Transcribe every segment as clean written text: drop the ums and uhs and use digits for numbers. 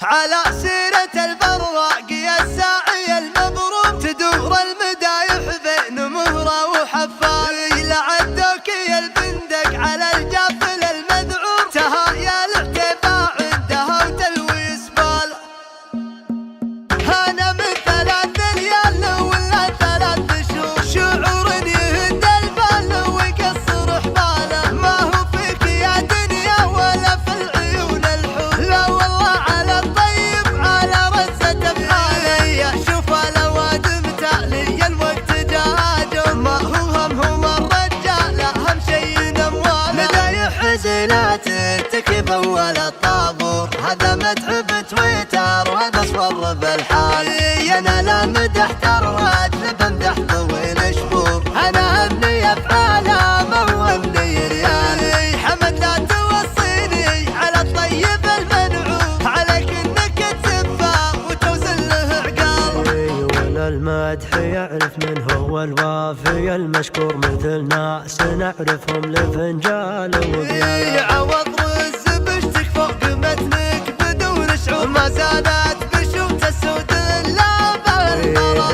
على سيرة البراق يا الساعي المبروك تدور المدايح بين مهرة وحفال لعدوك يا البندق على الجافل المذعور تهايا الاعتباع عندها وتلويس بال أنا من 3 ليال ولا 3 شهور شعور يهد البال ويقصر حباله ما هو فيك يا دنيا ولا في العيون الحور لا والله على الطيب على رزة بحالي شوف الأوادم تالي الوقت جاهد ما هو همهم الرجال هم شي نموال مدايح زينات تكب أول الطابور هذا متعب تويتر وهذا صور بالحال انا لا مدح تروات بمدح طويل شهور انا همني افعاله ما هو همني ريال حمد لا توصيني على الطيب المنعوم عليك انك تسفه وتوزن له عقال ولا المدح يعرف من هو الوافي المشكور مثل ناس نعرفهم لفنجال وبيال عوض رز بشتك فوق متنك بدون شعور ما زالت بشوت السود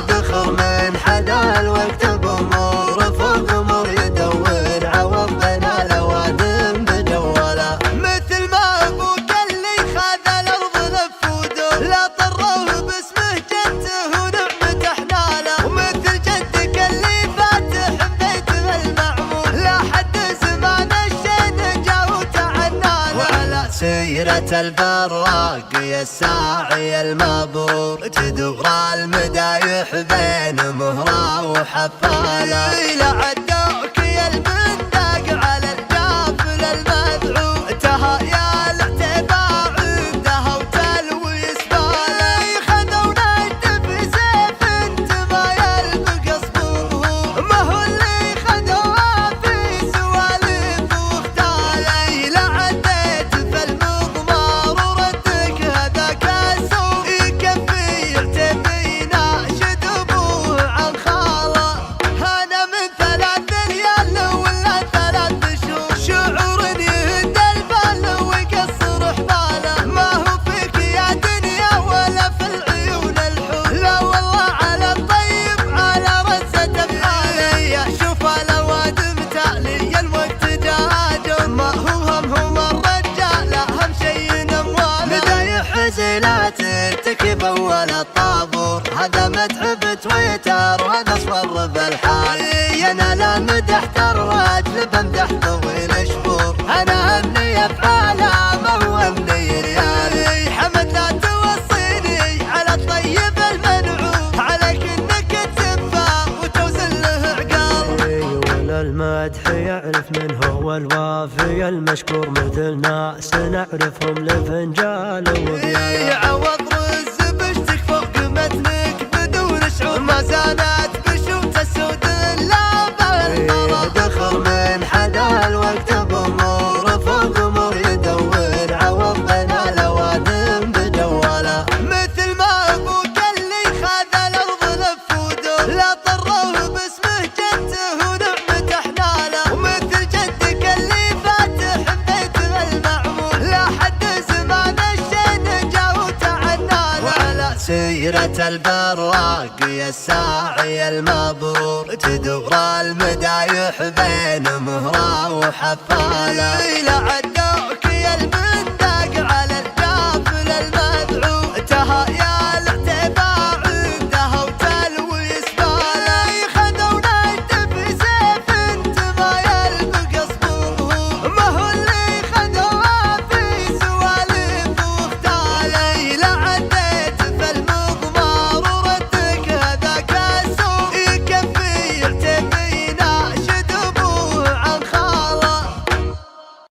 دخل من حدا الوقت بأمور فوق أمور يدور عوض بين الأوادم بجوله مثل ما أبوك اللي خذ الأرض لفوده لا طروه باسمه جدته ونعمة حناله ومثل جدك اللي فاتح بيته المعمور لا حد زمان الشين جا وتعناله وعلى سيرة البراق يا الساعي المبرور تدور المدايح بين مهرة وحفالة لعدوك يا البندق على الجافل المذعور تهايا الاعتباع عندها وتلويس باله خذونا الدف سيف انت ما يلبق صبور ما هو اللي خذوها في سوالف واختاله لا عديت في المضمار وردك هذاك السوق يكفي يعتبينا شد ابوه عن خاله انا من 3 ليال ولا 3 شهور شعور يهد البال ويقصر حباله ما هو فيك يا دنيا ولا في العيون الحور لا والله على الطيب على رزة بحالي شوف الأوادم تالي الوقت جاهد ما هو همهم الرجال هم شي نموال مدايح زينات تكب أول الطابور هذا متعب تويتر وهذا صور بالحال انا لا مدح تروات بمدح طويل شهور انا همني افعاله ما هو همني ريال حمد لا توصيني على الطيب المنعوم عليك انك تسفه وتوزن له عقال ولا المدح يعرف من هو الوافي المشكور مثل ناس نعرفهم لفنجال وبيال عوض رز بشتك فوق متنك بدون شعور ما زالت بشوت السود دخل من حدا الوقت بأمور فوق أمور يدور عوض بين الأوادم بجوله مثل ما أبوك اللي خذ الأرض لفوده لا طروه باسمه جدته ونعمة حناله ومثل جدك اللي فاتح بيته المعمور لا حد زمان الشين جا وتعناله وعلى سيرة البراق يا الساعي المبرور تدور المدايح بين مهرة وحفالة لعدوك يا البندق